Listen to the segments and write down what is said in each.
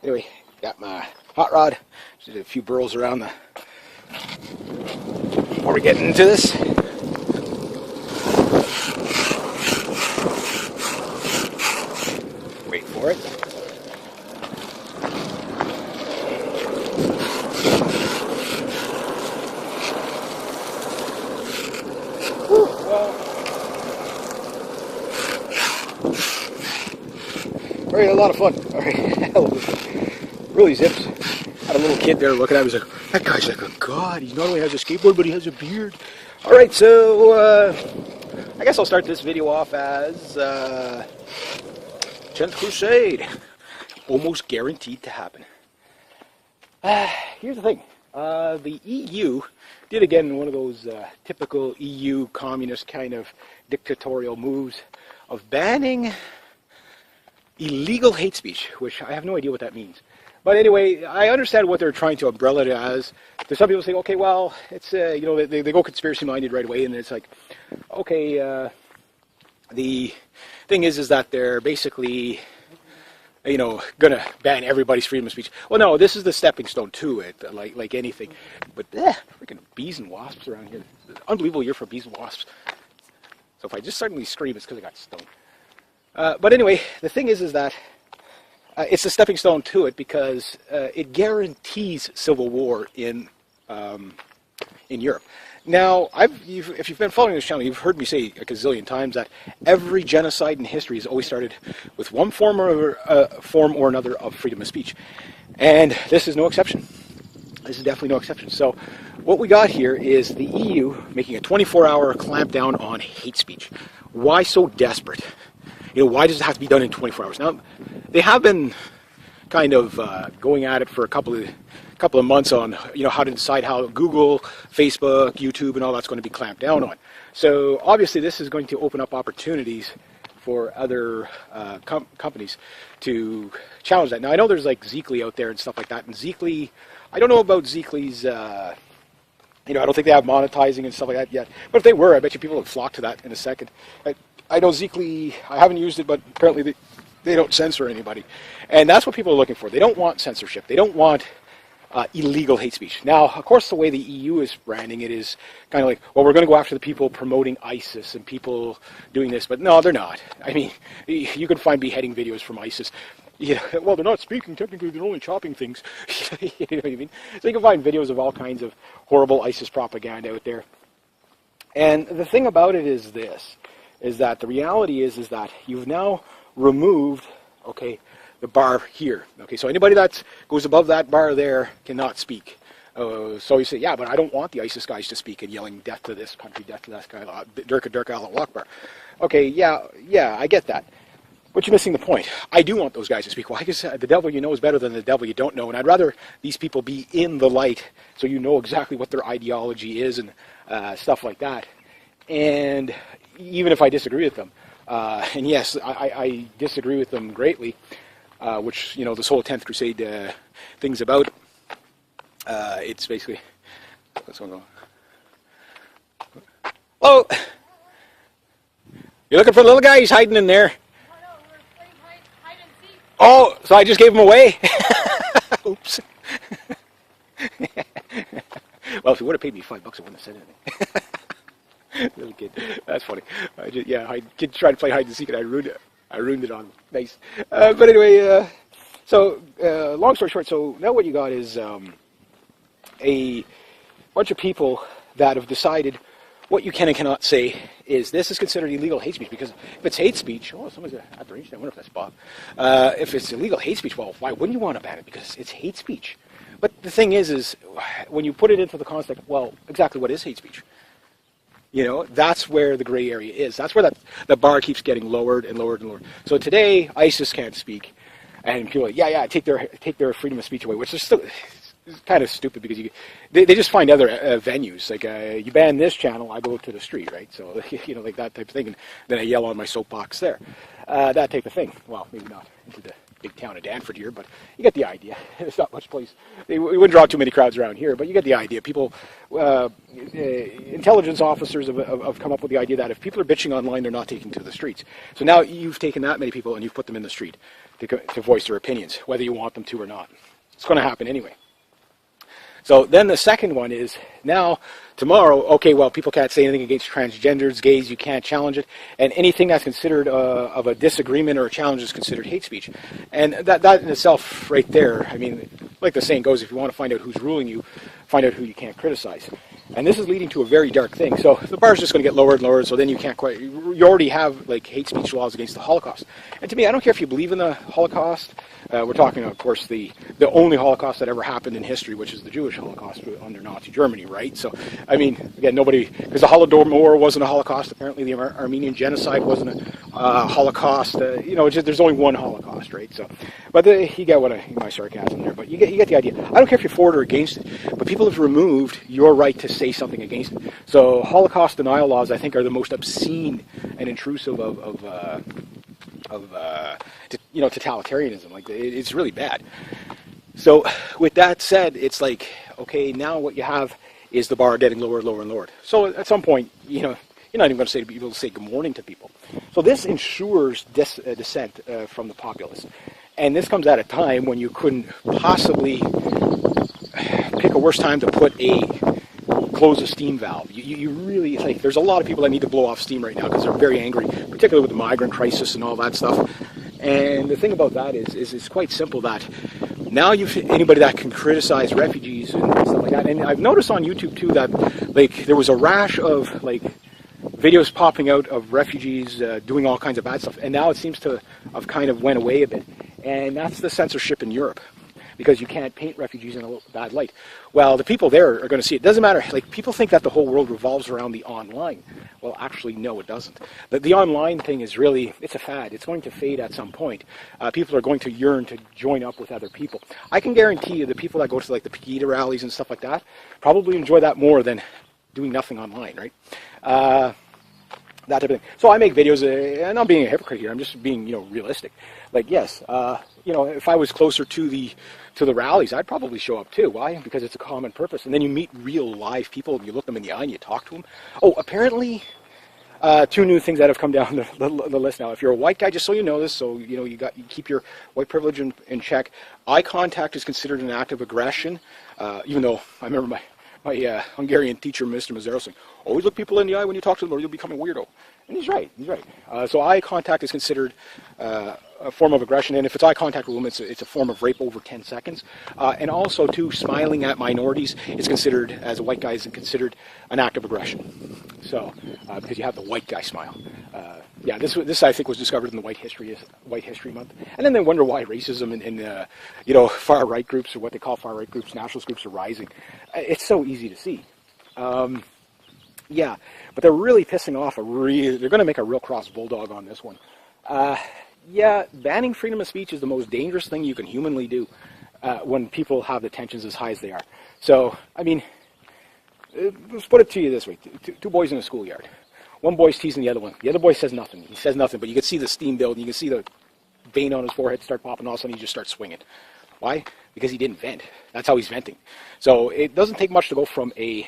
Anyway, got my hot rod. Just did a few burls around the before we get into this. Wait for it. Whew, well, very a lot of fun. All right, really zips. Had a little kid there looking at me. He was like, "That guy's like a god. He not only has a skateboard, but he has a beard." All right, so I guess I'll start this video off as Xth Crusade, almost guaranteed to happen. Here's the thing. The EU did again one of those typical EU communist kind of dictatorial moves of banning illegal hate speech, which I have no idea what that means. But anyway, I understand what they're trying to umbrella it as. There's some people say, okay, well, it's, you know, they go conspiracy-minded right away, and it's like, okay, the thing is that they're basically, you know, going to ban everybody's freedom of speech. Well, no, this is the stepping stone to it, like anything. But, freaking bees and wasps around here. Unbelievable year for bees and wasps. So if I just suddenly scream, it's because I got stoned. But anyway, the thing is that it's a stepping stone to it because it guarantees civil war in Europe. Now, if you've been following this channel, you've heard me say a gazillion times that every genocide in history has always started with one form or another of freedom of speech, and this is no exception. This is definitely no exception. So, what we got here is the EU making a 24-hour clampdown on hate speech. Why so desperate? You know, why does it have to be done in 24 hours? Now, they have been kind of going at it for a couple of months on, you know, how to decide how Google, Facebook, YouTube, and all that's going to be clamped down on. So obviously, this is going to open up opportunities for other companies to challenge that. Now, I know there's like Xth out there and stuff like that, and Xth, I don't know about Xth's. You know, I don't think they have monetizing and stuff like that yet. But if they were, I bet you people would flock to that in a second. I know Xth, I haven't used it, but apparently they don't censor anybody. And that's what people are looking for. They don't want censorship. They don't want illegal hate speech. Now, of course, the way the EU is branding it is kind of like, well, we're going to go after the people promoting ISIS and people doing this. But no, they're not. I mean, you can find beheading videos from ISIS. Yeah, well, they're not speaking. Technically, they're only chopping things. You know what I mean? So you can find videos of all kinds of horrible ISIS propaganda out there. And the thing about it is this, is that the reality is that you've now removed, okay, the bar here. Okay, so anybody that goes above that bar there cannot speak. So you say, yeah, but I don't want the ISIS guys to speak and yelling death to this country, death to that guy, Dirk Allah Akbar. Okay, yeah, I get that. But you're missing the point. I do want those guys to speak. Well, I guess the devil you know is better than the devil you don't know, and I'd rather these people be in the light so you know exactly what their ideology is and stuff like that. And even if I disagree with them, and yes, I disagree with them greatly, which, you know, this whole Xth Crusade thing's about. It's basically, what's going on? Hello! You're looking for the little guy? He's hiding in there. Oh, so I just gave him away? Oops. Well, if he would have paid me $5, I wouldn't have said anything. Little kid. That's funny. Kid tried to play hide and seek and I ruined it on him. Nice. But anyway, so long story short, so now what you got is a bunch of people that have decided what you can and cannot say is this is considered illegal hate speech, because if it's hate speech, oh, someone's at the range. I wonder if that's Bob. If it's illegal hate speech, well, why wouldn't you want to ban it? Because it's hate speech. But the thing is when you put it into the context, well, exactly what is hate speech? You know, that's where the gray area is. That's where the bar keeps getting lowered and lowered and lowered. So today, ISIS can't speak, and people are like, take their freedom of speech away, which is still it's kind of stupid because they just find other venues. Like you ban this channel, I go to the street, right? So you know, like that type of thing, and then I yell on my soapbox there. That type of thing. Well, maybe not into the big town of Danford here, but you get the idea. There's not much place. We wouldn't draw too many crowds around here, but you get the idea. People, intelligence officers have come up with the idea that if people are bitching online, they're not taking to the streets. So now you've taken that many people and you've put them in the street. to voice their opinions, whether you want them to or not. It's going to happen anyway. So then the second one is, now, tomorrow, okay, well, people can't say anything against transgenders, gays, you can't challenge it, and anything that's considered of a disagreement or a challenge is considered hate speech. And that in itself, right there, I mean, like the saying goes, if you want to find out who's ruling you, find out who you can't criticize. And this is leading to a very dark thing. So the bar is just going to get lower and lower, so then you can't quite, you already have like hate speech laws against the Holocaust. And to me, I don't care if you believe in the Holocaust. We're talking, of course, the only Holocaust that ever happened in history, which is the Jewish Holocaust under Nazi Germany, right? So, I mean, again, nobody, because the Holodomor wasn't a Holocaust. Apparently the Armenian genocide wasn't a Holocaust. You know, there's only one Holocaust, right? So, but you get my sarcasm there, but you get the idea. I don't care if you're for it or against it, but people have removed your right to say something against it. So Holocaust denial laws, I think, are the most obscene and intrusive of totalitarianism. Like, it's really bad. So with that said, it's like, okay, now what you have is the bar getting lower and lower and lower. So at some point, you know, you're not even going to be able to say good morning to people. So this ensures dissent from the populace. And this comes at a time when you couldn't possibly pick a worse time to close a steam valve. You really, like, there's a lot of people that need to blow off steam right now because they're very angry, particularly with the migrant crisis and all that stuff. And the thing about that is it's quite simple, that now anybody that can criticize refugees and stuff like that. And I've noticed on YouTube too that, like, there was a rash of, like, videos popping out of refugees doing all kinds of bad stuff, and now it seems to have kind of went away a bit. And that's the censorship in Europe, because you can't paint refugees in a bad light. Well, the people there are going to see it. Doesn't matter. Like, people think that the whole world revolves around the online. Well, actually, no, it doesn't. The online thing is really, it's a fad. It's going to fade at some point. People are going to yearn to join up with other people. I can guarantee you the people that go to, like, the Pegida rallies and stuff like that probably enjoy that more than doing nothing online, right? That type of thing. So I make videos, and I'm being a hypocrite here. I'm just being, realistic. Like, yes, if I was closer to the rallies, I'd probably show up too. Why? Because it's a common purpose. And then you meet real live people, and you look them in the eye, and you talk to them. Oh, apparently, two new things that have come down the list now. If you're a white guy, just so you know this, so you keep your white privilege in check. Eye contact is considered an act of aggression, even though I remember my Hungarian teacher, Mr. Mazzaro, saying, always look people in the eye when you talk to them or you'll become a weirdo. And he's right. So eye contact is considered a form of aggression, and if it's eye contact with women, it's a form of rape over 10 seconds. And also, too, smiling at minorities is considered, as a white guy, is considered an act of aggression. So, because you have the white guy smile. This I think was discovered in the White History Month. And then they wonder why racism in far right groups, or what they call far right groups, nationalist groups, are rising. It's so easy to see. But they're really pissing off they're going to make a real cross bulldog on this one. Banning freedom of speech is the most dangerous thing you can humanly do when people have the tensions as high as they are. So, I mean, let's put it to you this way. Two boys in a schoolyard. One boy's teasing the other one. The other boy says nothing. He says nothing, but you can see the steam build, and you can see the vein on his forehead start popping, all of a sudden he just starts swinging. Why? Because he didn't vent. That's how he's venting. So it doesn't take much to go from a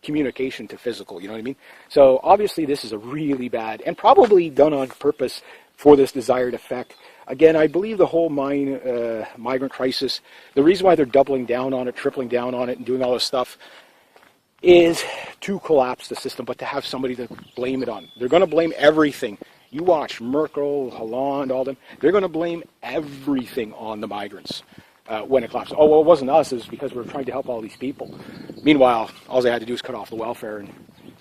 communication to physical, you know what I mean? So obviously this is a really bad, and probably done on purpose for this desired effect. Again, I believe the whole migrant crisis, the reason why they're doubling down on it, tripling down on it, and doing all this stuff is to collapse the system, but to have somebody to blame it on. They're going to blame everything. You watch Merkel, Hollande, all them. They're going to blame everything on the migrants when it collapses. Oh, well, it wasn't us. It was because we were trying to help all these people. Meanwhile, all they had to do is cut off the welfare, and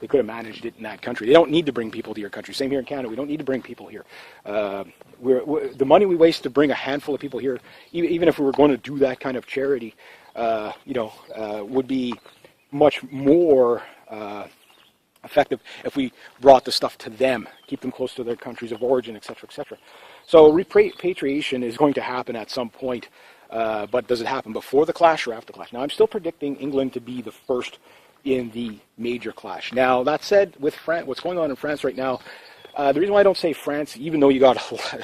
they could have managed it in that country. They don't need to bring people to your country. Same here in Canada. We don't need to bring people here. The money we waste to bring a handful of people here, even if we were going to do that kind of charity, would be much more effective if we brought the stuff to them, keep them close to their countries of origin, etc., etc. So repatriation is going to happen at some point, but does it happen before the clash or after the clash? Now, I'm still predicting England to be the first in the major clash. Now, that said, with France, what's going on in France right now, the reason why I don't say France, even though you got a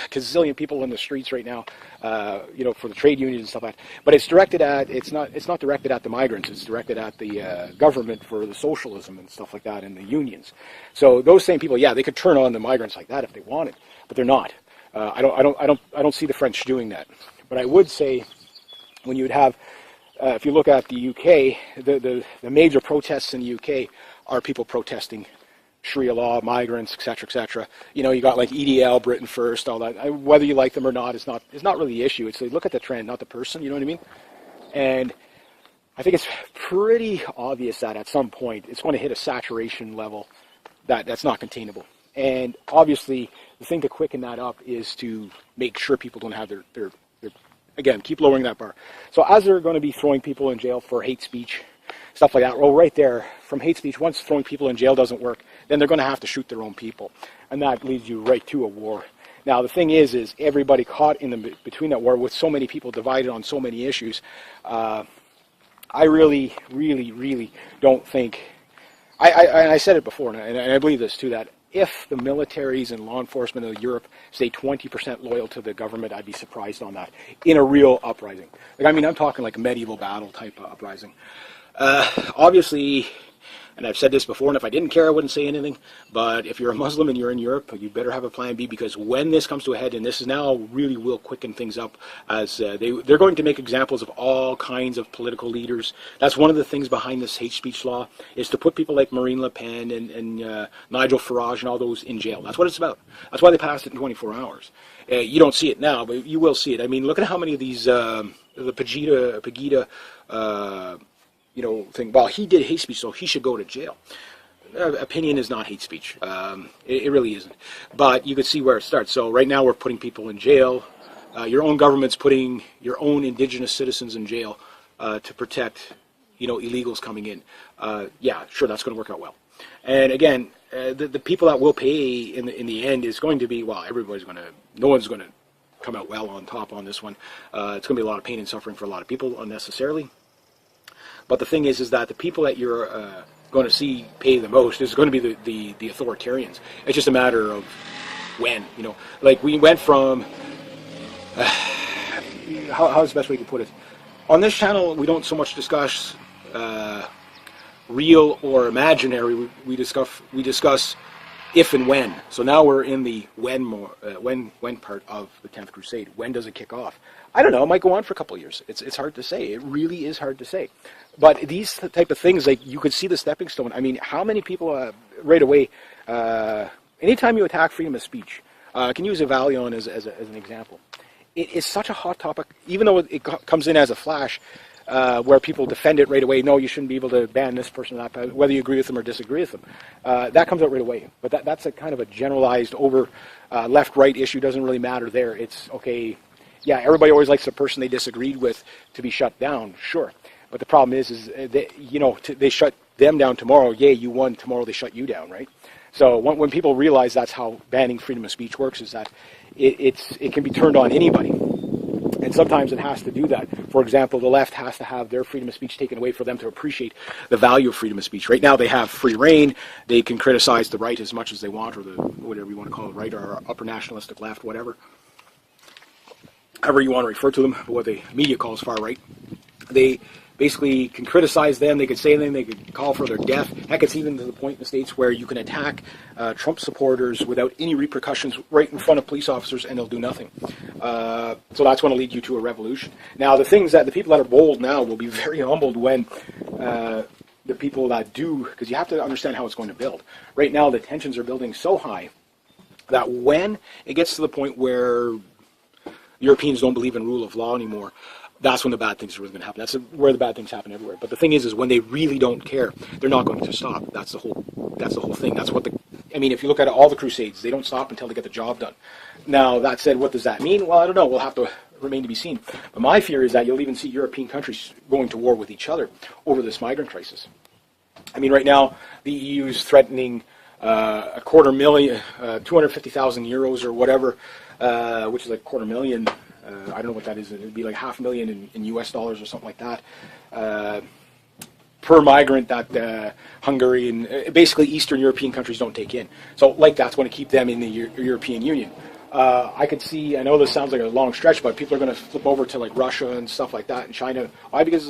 gazillion people in the streets right now, for the trade unions and stuff like that, but it's directed at, it's not directed at the migrants, it's directed at the government for the socialism and stuff like that, and the unions. So those same people, they could turn on the migrants like that if they wanted, but they're not. I don't see the French doing that. But I would say, when you would have, if you look at the UK, the major protests in the UK are people protesting Sharia law, migrants, etc., etc. You know, you got like EDL, Britain First, all that. Whether you like them or not is not really the issue. It's look at the trend, not the person. You know what I mean? And I think it's pretty obvious that at some point it's going to hit a saturation level that's not containable. And obviously, the thing to quicken that up is to make sure people don't have their again, keep lowering that bar. So as they're going to be throwing people in jail for hate speech, stuff like that, well, right there, from hate speech, once throwing people in jail doesn't work, then they're going to have to shoot their own people. And that leads you right to a war. Now, the thing is everybody caught in between that war with so many people divided on so many issues, I really, really, really don't think, I said it before, and I believe this too, that if the militaries and law enforcement of Europe stay 20% loyal to the government, I'd be surprised on that in a real uprising. Like, I mean, I'm talking like a medieval battle type of uprising. Obviously, and I've said this before, and if I didn't care, I wouldn't say anything, but if you're a Muslim and you're in Europe, you better have a plan B, because when this comes to a head, and this is now really will quicken things up, as they're going to make examples of all kinds of political leaders. That's one of the things behind this hate speech law, is to put people like Marine Le Pen and Nigel Farage and all those in jail. That's what it's about. That's why they passed it in 24 hours. You don't see it now, but you will see it. I mean, look at how many of these, the Pegida thing. Well, he did hate speech, so he should go to jail. Opinion is not hate speech. It really isn't. But you can see where it starts. So right now we're putting people in jail. Your own government's putting your own indigenous citizens in jail to protect, illegals coming in. Yeah, sure, that's going to work out well. And again, the people that will pay in the end is going to be, well, no one's going to come out well on top on this one. It's going to be a lot of pain and suffering for a lot of people unnecessarily. But the thing is that the people that you're going to see pay the most is going to be the authoritarians. It's just a matter of when, Like, we went from, how's the best way to put it? On this channel, we don't so much discuss real or imaginary. We discuss if and when. So now we're in the when part of the 10th Crusade. When does it kick off? I don't know. It might go on for a couple of years. It's hard to say. It really is hard to say. But these type of things, like, you could see the stepping stone. I mean, how many people right away, anytime you attack freedom of speech, I can use Avalion as an example. It is such a hot topic, even though it comes in as a flash, where people defend it right away. No, you shouldn't be able to ban this person or that, whether you agree with them or disagree with them. That comes out right away. But that's a kind of a generalized over left-right issue. Doesn't really matter there. It's, okay, yeah, everybody always likes the person they disagreed with to be shut down, sure. But the problem is they shut them down tomorrow. Yay, you won. Tomorrow they shut you down, right? So when people realize that's how banning freedom of speech works, is that it can be turned on anybody. And sometimes it has to do that. For example, the left has to have their freedom of speech taken away for them to appreciate the value of freedom of speech. Right now they have free reign. They can criticize the right as much as they want, or the whatever you want to call it, right, or upper nationalistic left, whatever. However you want to refer to them, what the media calls far right. They basically can criticize them, they could say anything, they could call for their death. Heck, it's even to the point in the States where you can attack Trump supporters without any repercussions right in front of police officers, and they'll do nothing. So that's going to lead you to a revolution. Now, the people that are bold now will be very humbled when the people that do, because you have to understand how it's going to build. Right now, the tensions are building so high that when it gets to the point where Europeans don't believe in rule of law anymore, that's when the bad things are really going to happen. That's where the bad things happen everywhere. But the thing is when they really don't care, they're not going to stop. That's the whole thing. That's what if you look at all the Crusades, they don't stop until they get the job done. Now, that said, what does that mean? Well, I don't know. We'll have to remain to be seen. But my fear is that you'll even see European countries going to war with each other over this migrant crisis. I mean, right now, the EU is threatening a 250,000 euros or whatever, which is like $250,000. I don't know what that is. It would be like $500,000 in US dollars or something like that, per migrant that Hungary and basically Eastern European countries don't take in. So, like, that's going to keep them in the European Union. I could see, I know this sounds like a long stretch, but people are going to flip over to, like, Russia and stuff like that, and China. Why? Because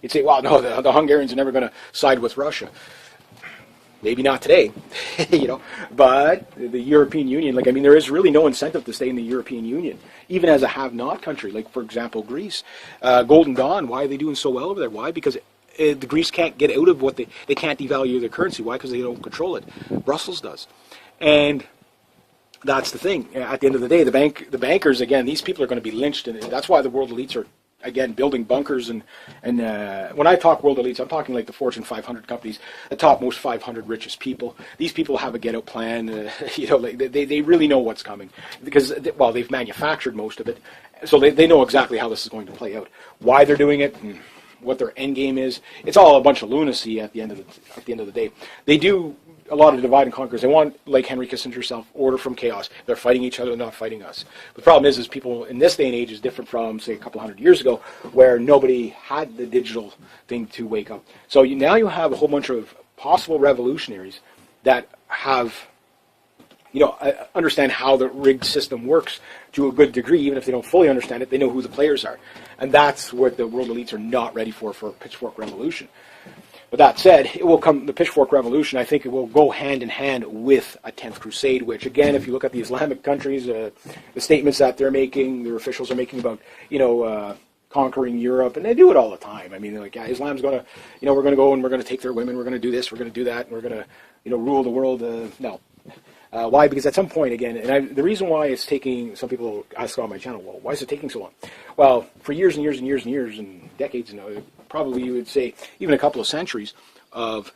you'd say, well, no, the Hungarians are never going to side with Russia. Maybe not today, but the European Union, like, I mean, there is really no incentive to stay in the European Union, even as a have-not country, like, for example, Greece. Golden Dawn, why are they doing so well over there? Why? Because the Greece can't get out of what they can't devalue their currency. Why? Because they don't control it. Brussels does. And that's the thing. At the end of the day, the bankers, again, these people are going to be lynched, and that's why the world elites are, again, building bunkers. And when I talk world elites, I'm talking like the Fortune 500 companies, the top most 500 richest people. These people have a get-out plan. Like they really know what's coming because, well, they've manufactured most of it, so they know exactly how this is going to play out, why they're doing it, and what their end game is. It's all a bunch of lunacy at the end of the day. They do a lot of divide and conquers. They want, like Henry Kissinger self, order from chaos. They're fighting each other, not fighting us. The problem is people in this day and age is different from, say, a couple hundred years ago, where nobody had the digital thing to wake up. So now you have a whole bunch of possible revolutionaries that have, understand how the rigged system works to a good degree. Even if they don't fully understand it, they know who the players are. And that's what the world elites are not ready for a pitchfork revolution. But that said, it will come. The pitchfork revolution, I think, it will go hand in hand with a 10th Crusade. Which, again, if you look at the Islamic countries, the statements that they're making, their officials are making about, conquering Europe, and they do it all the time. I mean, they're like, yeah, Islam's going to, we're going to go and we're going to take their women, we're going to do this, we're going to do that, and we're going to, rule the world. No. Why? Because at some point, again, and the reason why it's taking, some people ask on my channel, well, why is it taking so long? Well, for years and years and years and years and decades now, probably you would say even a couple of centuries of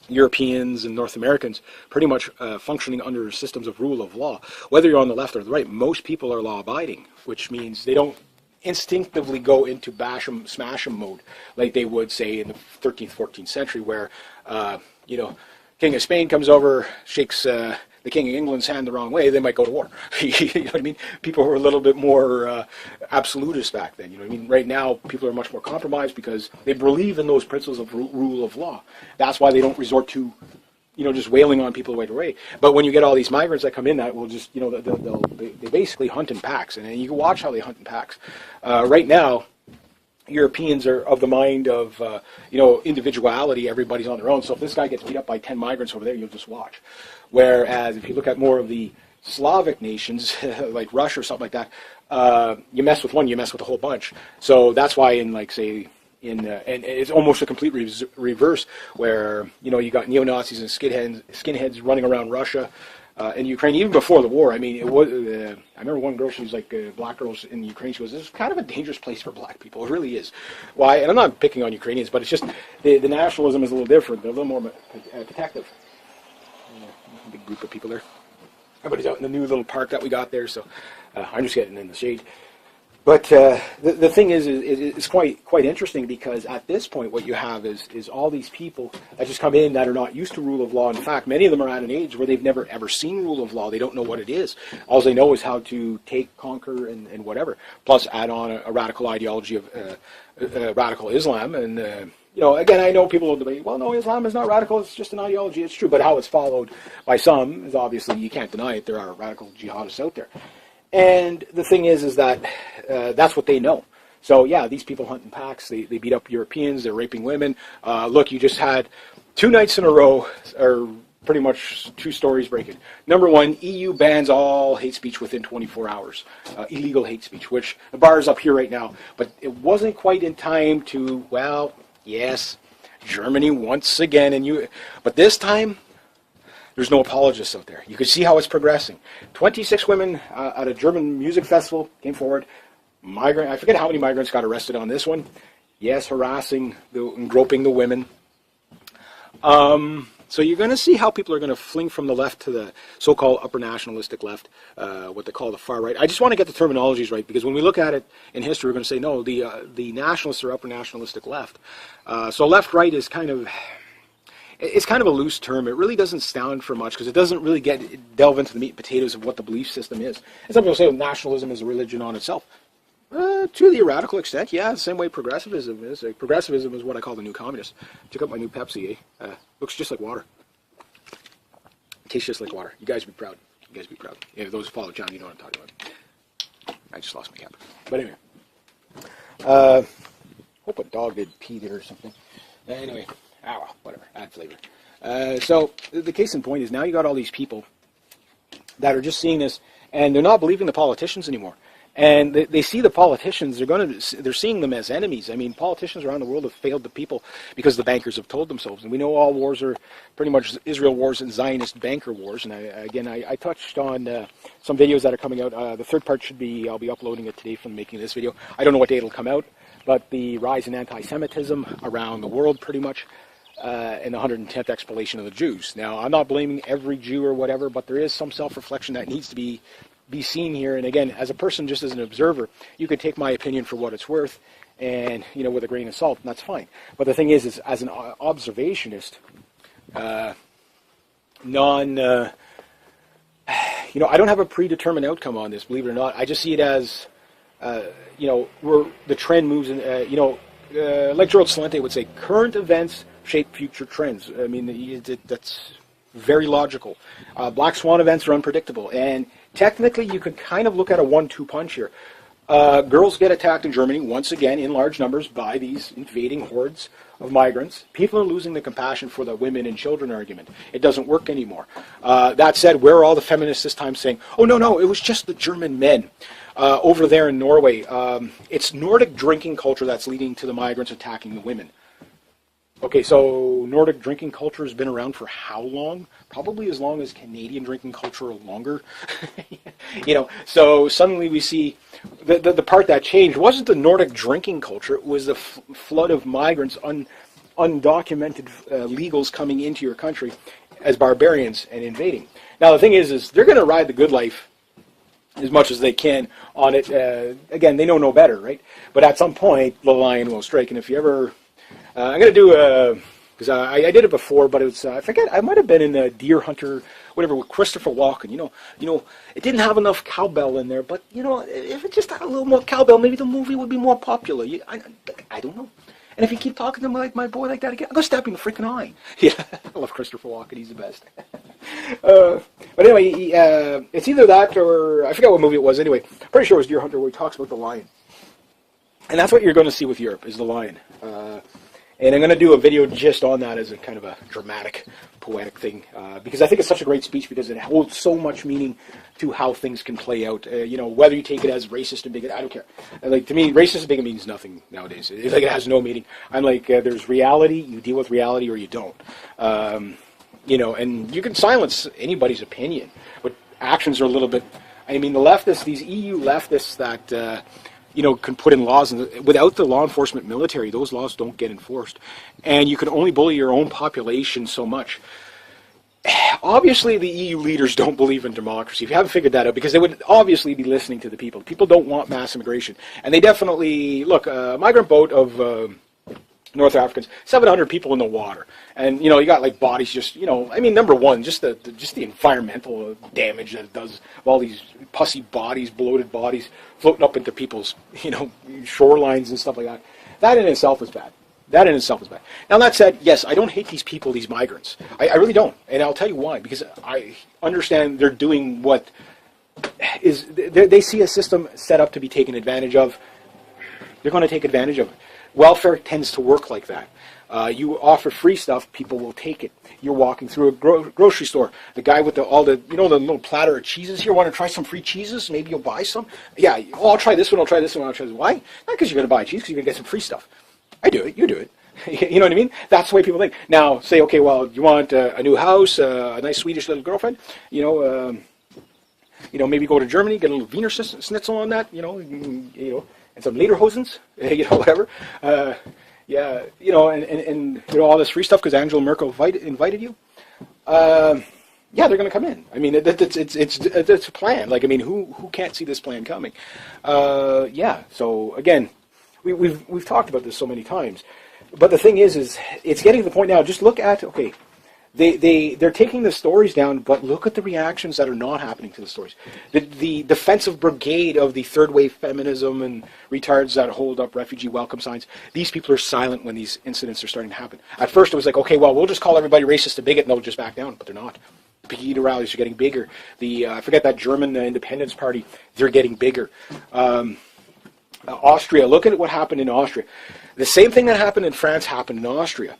Europeans and North Americans pretty much functioning under systems of rule of law. Whether you're on the left or the right, most people are law-abiding, which means they don't instinctively go into bash 'em, smash 'em mode like they would, say, in the 13th, 14th century, where, King of Spain comes over, shakes the King of England's hand the wrong way, they might go to war. You know what I mean? People were a little bit more absolutist back then. You know what I mean? Right now, people are much more compromised because they believe in those principles of rule of law. That's why they don't resort to, just wailing on people right away. But when you get all these migrants that come in, that will just, they basically hunt in packs, and you can watch how they hunt in packs. Right now, Europeans are of the mind of, individuality. Everybody's on their own. So if this guy gets beat up by 10 migrants over there, you'll just watch. Whereas if you look at more of the Slavic nations, like Russia or something like that, you mess with one, you mess with a whole bunch. So that's why in, like, say, and it's almost a complete reverse, where, you got neo-Nazis and skinheads running around Russia and Ukraine, even before the war. I mean, it was. I remember one girl, she was like, black girls in Ukraine, she goes, this is kind of a dangerous place for black people. It really is. Why? And I'm not picking on Ukrainians, but it's just the nationalism is a little different. They're a little more protective. Big group of people there. Everybody's out in the new little park that we got there, so I'm just getting in the shade. But the thing is it's quite interesting, because at this point what you have is all these people that just come in that are not used to rule of law. In fact, many of them are at an age where they've never ever seen rule of law. They don't know what it is. All they know is how to take, conquer, and whatever. Plus add on a radical ideology of radical Islam. And again, I know people will debate, well, no, Islam is not radical, it's just an ideology. It's true, but how it's followed by some is obviously, you can't deny it. There are radical jihadists out there. And the thing is that that's what they know. So, yeah, these people hunt in packs. They beat up Europeans. They're raping women. Look, you just had 2 nights in a row, or pretty much 2 stories breaking. Number one, EU bans all hate speech within 24 hours. Illegal hate speech, which the bar is up here right now. But it wasn't quite in time to, well, yes, Germany once again. But this time, there's no apologists out there. You can see how it's progressing. 26 women at a German music festival came forward. I forget how many migrants got arrested on this one. Yes, harassing and groping the women. So you're going to see how people are going to fling from the left to the so-called upper nationalistic left, what they call the far right. I just want to get the terminologies right, because when we look at it in history, we're going to say, no, the nationalists are upper nationalistic left. So left-right is it's kind of a loose term. It really doesn't stand for much, because it doesn't really delve into the meat and potatoes of what the belief system is. And some people say, well, nationalism is a religion on itself. To the radical extent, yeah, the same way progressivism is. Progressivism is what I call the new communist. Check out my new Pepsi, looks just like water. Tastes just like water. You guys be proud. You guys be proud. Yeah, those who follow John, you know what I'm talking about. I just lost my cap. But anyway. Hope a dog did pee there or something. Anyway. Well, whatever. Add flavor. So the case in point is now you got all these people that are just seeing this, and they're not believing the politicians anymore. And they see the politicians, they're seeing them as enemies. I mean, politicians around the world have failed the people because the bankers have told themselves. And we know all wars are pretty much Israel wars and Zionist banker wars. And I touched on some videos that are coming out. The third part I'll be uploading it today from making this video. I don't know what day it'll come out, but the rise in anti-Semitism around the world pretty much, and the 110th expulsion of the Jews. Now, I'm not blaming every Jew or whatever, but there is some self-reflection that needs to be seen here. And again, as a person, just as an observer, you could take my opinion for what it's worth, and with a grain of salt, and that's fine. But the thing is as an observationist, I don't have a predetermined outcome on this, believe it or not. I just see it as where the trend moves, and like Gerald Celente would say, current events shape future trends. I mean, that's very logical. Black swan events are unpredictable, and technically you could kind of look at a 1-2 punch here. Girls get attacked in Germany, once again, in large numbers by these invading hordes of migrants. People are losing the compassion for the women and children argument. It doesn't work anymore. That said, where are all the feminists this time saying, oh, no, it was just the German men over there in Norway? It's Nordic drinking culture that's leading to the migrants attacking the women. Okay, so Nordic drinking culture has been around for how long? Probably as long as Canadian drinking culture, or longer. So suddenly we see the part that changed wasn't the Nordic drinking culture. It was the flood of migrants, undocumented legals coming into your country as barbarians and invading. Now the thing is they're going to ride the good life as much as they can on it. Again, they know no better, right? But at some point, the lion will strike. And if you ever... I'm going to do because I did it before, but it was, I forget, I might have been in the Deer Hunter, whatever, with Christopher Walken. It didn't have enough cowbell in there, but, if it just had a little more cowbell, maybe the movie would be more popular. I don't know. And if you keep talking to me like my boy like that again, I'm going to stab you in the freaking eye. Yeah, I love Christopher Walken. He's the best. But anyway, it's either that or, I forget what movie it was anyway. Pretty sure it was Deer Hunter where he talks about the lion. And that's what you're going to see with Europe, is the lion. And I'm going to do a video just on that as a kind of a dramatic, poetic thing, because I think it's such a great speech because it holds so much meaning to how things can play out. Whether you take it as racist and bigot, I don't care. Like, to me, racist and bigot means nothing nowadays. It's like it has no meaning. I'm like, there's reality, you deal with reality or you don't. And you can silence anybody's opinion, but actions are a little bit, the leftists, these EU leftists that... can put in laws, and without the law enforcement military, those laws don't get enforced. And you can only bully your own population so much. Obviously, the EU leaders don't believe in democracy. If you haven't figured that out, because they would obviously be listening to the people. People don't want mass immigration. And they definitely, look, a migrant boat of North Africans, 700 people in the water. And, you got like bodies just, number one, just the environmental damage that it does of all these pussy bodies, bloated bodies, floating up into people's, shorelines and stuff like that. That in itself is bad. Now, that said, yes, I don't hate these people, these migrants. I really don't. And I'll tell you why. Because I understand they're doing what is, they see a system set up to be taken advantage of. They're going to take advantage of it. Welfare tends to work like that. You offer free stuff, people will take it. You're walking through a grocery store. The guy with the little platter of cheeses here, want to try some free cheeses? Maybe you'll buy some? Yeah, I'll try this one, I'll try this one, I'll try this one. Why? Not because you're going to buy cheese, because you're going to get some free stuff. I do it, you do it. You know what I mean? That's the way people think. Now, say, okay, well, you want a new house, a nice Swedish little girlfriend, maybe go to Germany, get a little Wiener Schnitzel on that, and some Lederhosens, whatever. And all this free stuff because Angela Merkel invited you. Yeah, they're going to come in. It's a plan. Like, who can't see this plan coming? So again, we've talked about this so many times, but the thing is it's getting to the point now. Just look at they're taking the stories down, but look at the reactions that are not happening to the stories. The defensive brigade of the third wave feminism and retards that hold up refugee welcome signs, these people are silent when these incidents are starting to happen. At first it was like, okay, well, we'll just call everybody racist and bigot and they'll just back down, but they're not. Pegida rallies are getting bigger. I forget that German Independence Party, they're getting bigger. Austria, look at what happened in Austria. The same thing that happened in France happened in Austria.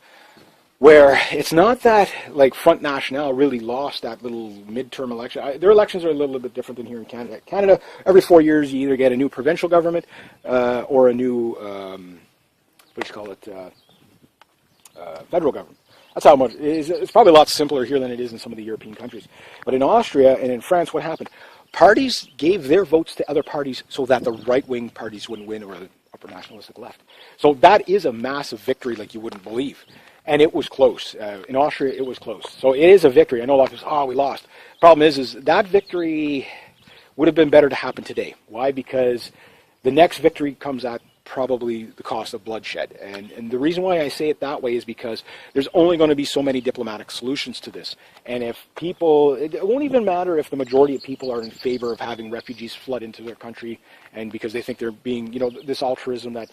where it's not that like Front National really lost that little midterm election. Their elections are a little bit different than here in Canada. Canada, every 4 years, you either get a new provincial government or a new, federal government. That's how much. It's probably a lot simpler here than it is in some of the European countries. But in Austria and in France, what happened? Parties gave their votes to other parties so that the right-wing parties wouldn't win, or the upper nationalistic left. So that is a massive victory like you wouldn't believe. And it was close. In Austria, it was close. So it is a victory. I know a lot of people say, we lost. Problem is that victory would have been better to happen today. Why? Because the next victory comes at probably the cost of bloodshed. And the reason why I say it that way is because there's only going to be so many diplomatic solutions to this. And if people, it won't even matter if the majority of people are in favor of having refugees flood into their country, and because they think they're being, this altruism that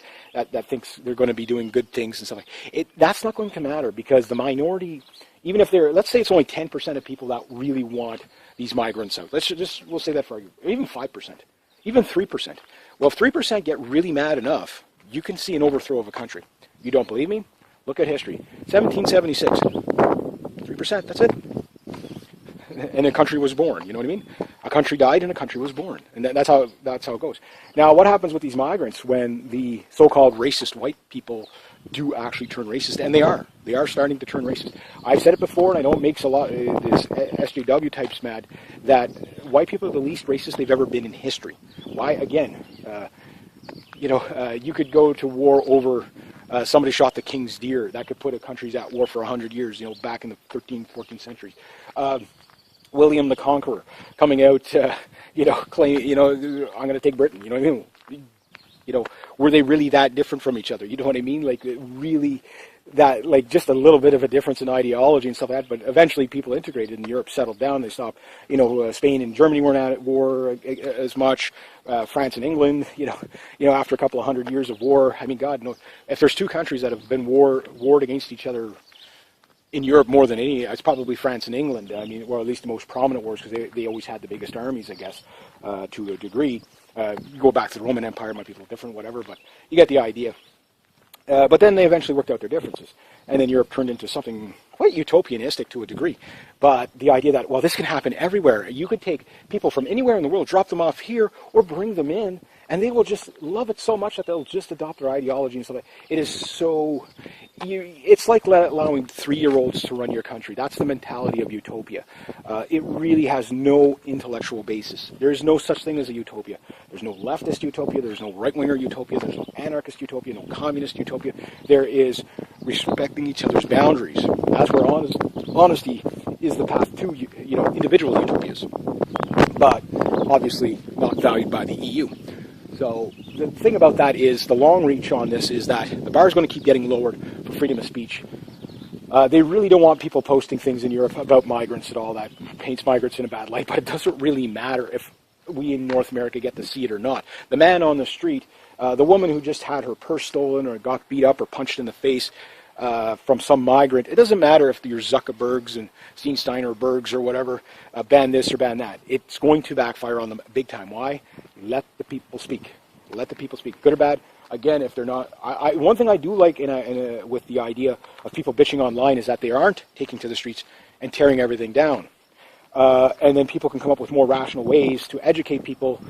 thinks they're going to be doing good things and stuff like it. That's not going to matter, because the minority, even if let's say it's only 10% of people that really want these migrants out. We'll say that for argument. Even 5%, even 3%. Well, if 3% get really mad enough, you can see an overthrow of a country. You don't believe me? Look at history. 1776. 3%, that's it. And a country was born, you know what I mean? A country died and a country was born. And that's how it goes. Now, what happens with these migrants when the so-called racist white people do actually turn racist? And they are. They are starting to turn racist. I've said it before, and I know it makes a lot of this SJW types mad, that white people are the least racist they've ever been in history. Why? Again, you could go to war over somebody shot the king's deer. That could put a country's at war for 100 years, back in the 13th, 14th centuries. William the Conqueror coming out, claiming, I'm going to take Britain. You know what I mean? Were they really that different from each other? You know what I mean? Like, really, that, like, just a little bit of a difference in ideology and stuff like that. But eventually people integrated and Europe settled down. They stopped, Spain and Germany weren't at war as much. France and England, after a couple of 100 years of war. I mean, God, no, if there's two countries that have been warred against each other in Europe more than any, it's probably France and England. I mean, or at least the most prominent wars, because they always had the biggest armies, I guess, to a degree. You go back to the Roman Empire, it might be a little different, whatever, but you get the idea. But then they eventually worked out their differences. And then Europe turned into something quite utopianistic to a degree. But the idea that, this can happen everywhere. You could take people from anywhere in the world, drop them off here, or bring them in, and they will just love it so much that they'll just adopt their ideology and stuff like that. It is so... it's like allowing 3-year-olds to run your country. That's the mentality of utopia. It really has no intellectual basis. There is no such thing as a utopia. There's no leftist utopia. There's no right-winger utopia. There's no anarchist utopia. No communist utopia. There is respecting each other's boundaries. That's where honesty is the path to individual utopias. But obviously not valued by the EU. So the thing about that is, the long reach on this is that the bar is going to keep getting lowered for freedom of speech. They really don't want people posting things in Europe about migrants at all. That paints migrants in a bad light, but it doesn't really matter if we in North America get to see it or not. The man on the street, the woman who just had her purse stolen or got beat up or punched in the face from some migrant, it doesn't matter if you're Zuckerbergs and Steinsteinerbergs or whatever, ban this or ban that. It's going to backfire on them big time. Why? Let the people speak. Let the people speak, good or bad. Again, if they're not... one thing I do like with the idea of people bitching online is that they aren't taking to the streets and tearing everything down. And then people can come up with more rational ways to educate people,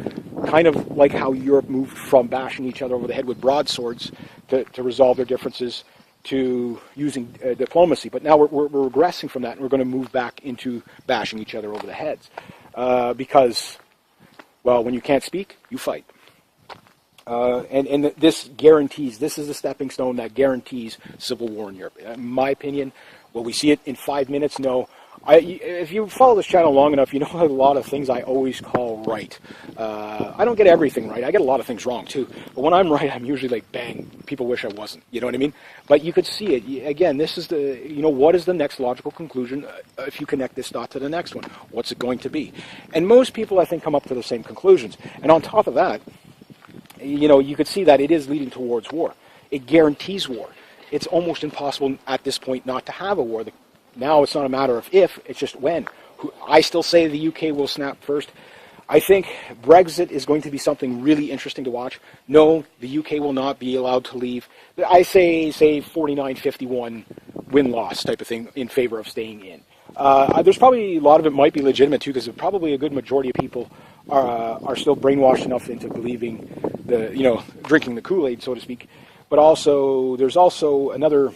kind of like how Europe moved from bashing each other over the head with broadswords to resolve their differences, to using diplomacy. But now we're regressing from that, and we're going to move back into bashing each other over the heads. Because, when you can't speak, you fight. And this guarantees, this is the stepping stone that guarantees civil war in Europe. In my opinion, will we see it in 5 minutes? No. If you follow this channel long enough, you know a lot of things I always call right. I don't get everything right. I get a lot of things wrong too. But when I'm right, I'm usually like, bang, people wish I wasn't. You know what I mean? But you could see it. Again, this is what is the next logical conclusion if you connect this dot to the next one? What's it going to be? And most people, I think, come up to the same conclusions. And on top of that, you could see that it is leading towards war. It guarantees war. It's almost impossible at this point not to have a war. Now it's not a matter of if, it's just when. I still say the UK will snap first. I think Brexit is going to be something really interesting to watch. No, the UK will not be allowed to leave. I say 49-51 win-loss type of thing in favor of staying in. There's probably a lot of it might be legitimate too, because probably a good majority of people are still brainwashed enough into believing drinking the Kool-Aid, so to speak. But also, there's also another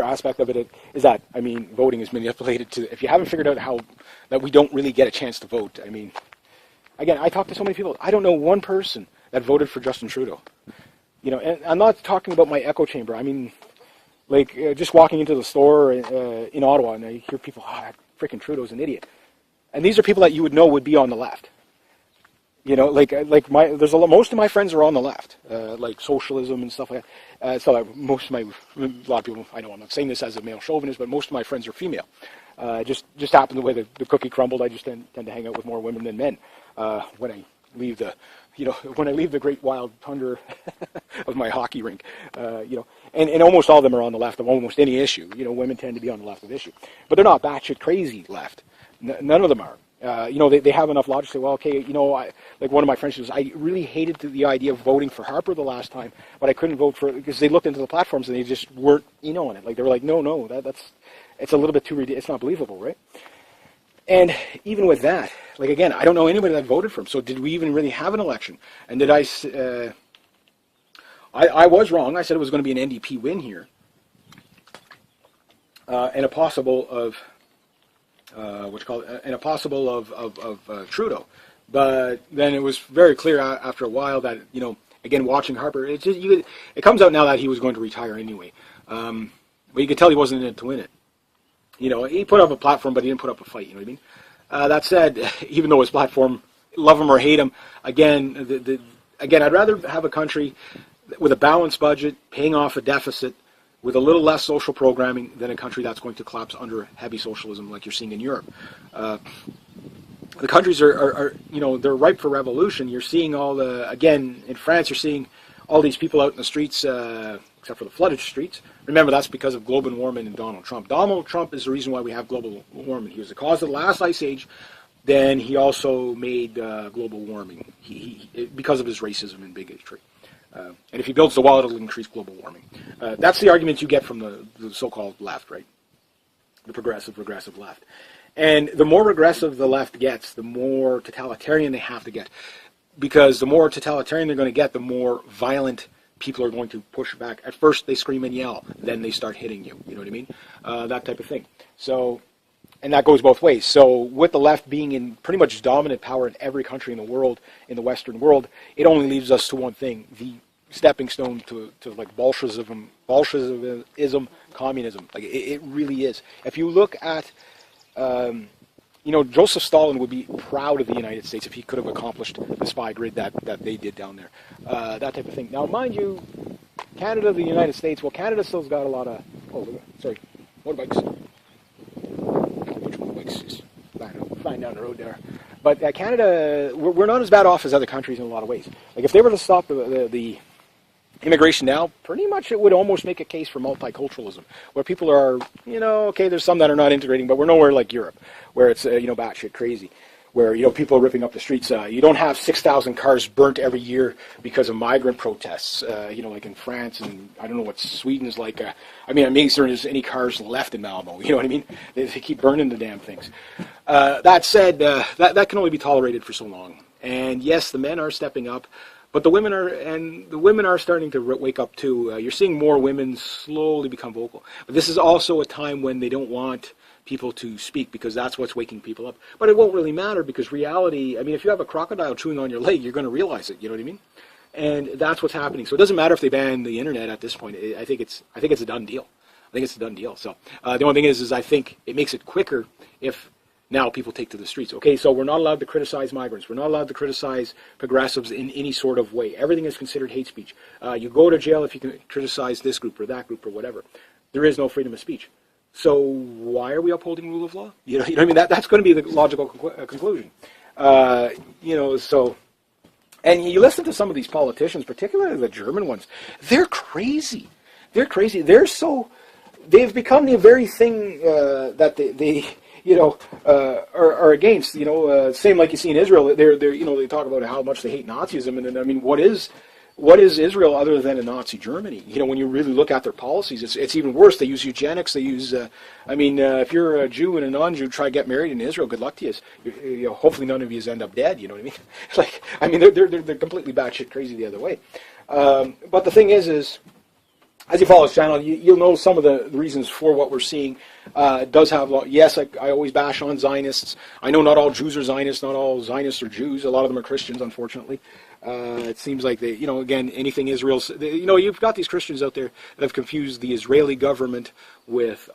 aspect of it is that, I mean, voting is manipulated to, if you haven't figured out how that we don't really get a chance to vote. I mean, again, I talk to so many people. I don't know one person that voted for Justin Trudeau. And I'm not talking about my echo chamber. I mean, like, just walking into the store in Ottawa, and I hear people, that freaking Trudeau's an idiot. And these are people that you would know would be on the left. Most of my friends are on the left, like socialism and stuff like that. A lot of people, I know I'm not saying this as a male chauvinist, but most of my friends are female. Just happened the way the cookie crumbled. I just tend to hang out with more women than men when I leave the great wild tundra of my hockey rink. And almost all of them are on the left of almost any issue. Women tend to be on the left of issue, but they're not batshit crazy left. None of them are. They have enough logic to say, well, okay, like one of my friends says, I really hated the idea of voting for Harper the last time, but I couldn't vote for it because they looked into the platforms and they just weren't, on it. Like, they were like, no, it's a little bit too ridiculous. It's not believable, right? And even with that, like, again, I don't know anybody that voted for him. So did we even really have an election? And did I was wrong. I said it was going to be an NDP win here, and a possible of. Trudeau, but then it was very clear after a while that again, watching Harper, it comes out now that he was going to retire anyway. But you could tell he wasn't in it to win it. He put up a platform, but he didn't put up a fight. You know what I mean? That said, even though his platform, love him or hate him, again, I'd rather have a country with a balanced budget, paying off a deficit, with a little less social programming than a country that's going to collapse under heavy socialism like you're seeing in Europe. The countries are they're ripe for revolution. You're seeing again, in France, you're seeing all these people out in the streets, except for the flooded streets. Remember, that's because of global warming and Donald Trump. Donald Trump is the reason why we have global warming. He was the cause of the last ice age. Then he also made global warming because of his racism and bigotry. And if he builds the wall, it'll increase global warming. That's the argument you get from the so-called left, right? The regressive left. And the more regressive the left gets, the more totalitarian they have to get. Because the more totalitarian they're going to get, the more violent people are going to push back. At first, they scream and yell. Then they start hitting you. You know what I mean? That type of thing. So, and that goes both ways. So with the left being in pretty much dominant power in every country in the world, in the Western world, it only leaves us to one thing: the stepping stone to like Bolshevism, communism. Like it really is. If you look at, Joseph Stalin would be proud of the United States if he could have accomplished the spy grid that they did down there, that type of thing. Now, mind you, Canada, the United States. Well, Canada still's got a lot of motorbikes. Just flying down the road there. But Canada, we're not as bad off as other countries in a lot of ways. Like if they were to stop the immigration now, pretty much it would almost make a case for multiculturalism, where people are, okay, there's some that are not integrating, but we're nowhere like Europe, where it's, batshit crazy, where, people are ripping up the streets. You don't have 6,000 cars burnt every year because of migrant protests, like in France, and I don't know what Sweden's like. I'm amazed there's any cars left in Malmo, you know what I mean? They keep burning the damn things. That said, that can only be tolerated for so long. And yes, the men are stepping up, but the women are starting to wake up too. You're seeing more women slowly become vocal. But this is also a time when they don't want people to speak, because that's what's waking people up. But it won't really matter, because reality, if you have a crocodile chewing on your leg, you're going to realize it, you know what I mean? And that's what's happening. So it doesn't matter if they ban the internet at this point. I think it's a done deal. So the only thing is I think it makes it quicker if now people take to the streets. Okay, so we're not allowed to criticize migrants. We're not allowed to criticize progressives in any sort of way. Everything is considered hate speech. You go to jail if you can criticize this group or that group or whatever. There is no freedom of speech. So why are we upholding rule of law? You know what I mean? That's going to be the logical conclusion. So, and you listen to some of these politicians, particularly the German ones. They're crazy. They've become the very thing that they are against. Same like you see in Israel. They talk about how much they hate Nazism, and then what is what is Israel other than a Nazi Germany? You know, when you really look at their policies, it's even worse. They use eugenics. They use, if you're a Jew and a non-Jew try to get married in Israel, good luck to you. You know, hopefully none of you end up dead. You know what I mean? They're completely batshit crazy the other way. But the thing is as you follow this channel, you'll know some of the reasons for what we're seeing. It does have, yes, I always bash on Zionists. I know not all Jews are Zionists, not all Zionists are Jews. A lot of them are Christians, unfortunately. It seems like they, again, anything Israel, you've got these Christians out there that have confused the Israeli government with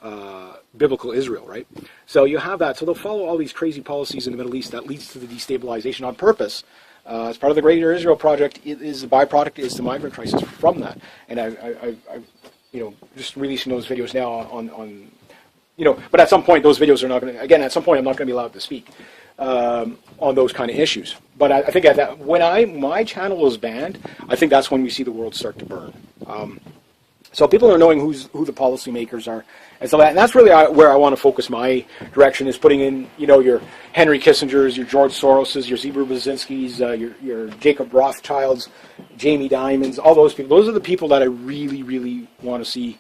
biblical Israel, right? So you have that. So they'll follow all these crazy policies in the Middle East that leads to the destabilization on purpose. As part of the Greater Israel Project, the byproduct is the migrant crisis from that. And I just releasing those videos now on but at some point those videos are not going to, again, at some point I'm not going to be allowed to speak on those kind of issues. But I think when my channel is banned, I think that's when we see the world start to burn. So people are knowing who the policymakers are, and so that's really where I want to focus my direction, is putting in your Henry Kissingers, your George Soroses, your Zebra Brzezinskis, your Jacob Rothschilds, Jamie Dimons, all those people. Those are the people that I really, really want to see